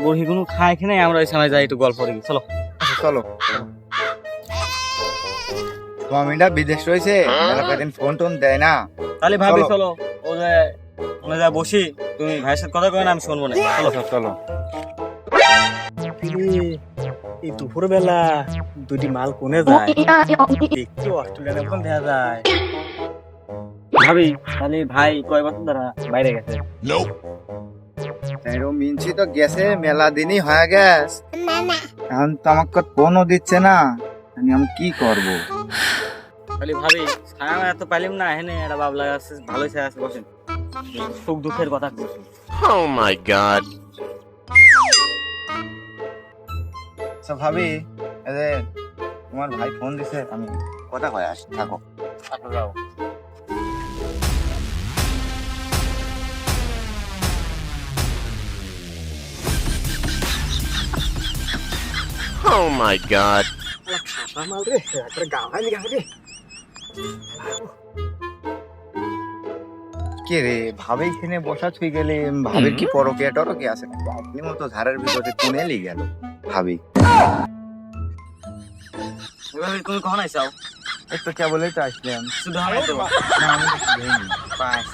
বড়িগুলো খায় কিনে আমরা ওই সময় যাই একটু গল্প করি চলো। আচ্ছা চলো। স্বামীটা বিদেশ রয়েছে, মেলা কদিন ফোন টোন দেয় না। তাহলে ভাবি চলো। চলো ও যে ওখানে যা বসি, তুমি ভাইয়ের সাথে কথা কয় না, আমি শুনবো না। চলো চলো। এই দুপুর বেলা দুটি মাল কোনে যায়, দেখতে অস্ট্রেলিয়ার মতন দেখা যায়। ভাবি তাহলে ভাই কয় বছর ধরা বাইরে গেছে? এরকম মিনছি তো গেছে, মেলা দিনই হয়ে গেছে, এখন তো আমাকে ফোনও দিচ্ছে না, আমি কি করব? তাহলে ভাবি ছায়া মায়া তো পাইলাম না, এখানে একটা বাবলা আছে, ভালোই ছায়া আছে, বসেন, সুখ দুঃখের কথা বলছি। Oh my god. আচ্ছা ভাবি, এই যে তোমার ভাই ফোন দিছে, আমি কথা কয়ে আসি, থাকো। আচ্ছা যাও। Oh my god. কে রে ভাবি এখানে বসা ছুই গেলে, ভাবির কি পরকিয়া টরকিয়া আছে? আপনি মতো ধারের ভিতরে কোনে লি গেল ভাবি। ভাবি তুমি কখন আইসাও? একটু কেবলই তো আসলাম। শুধু আমি তো না, আমি কিছু দেইনি। পাঁচ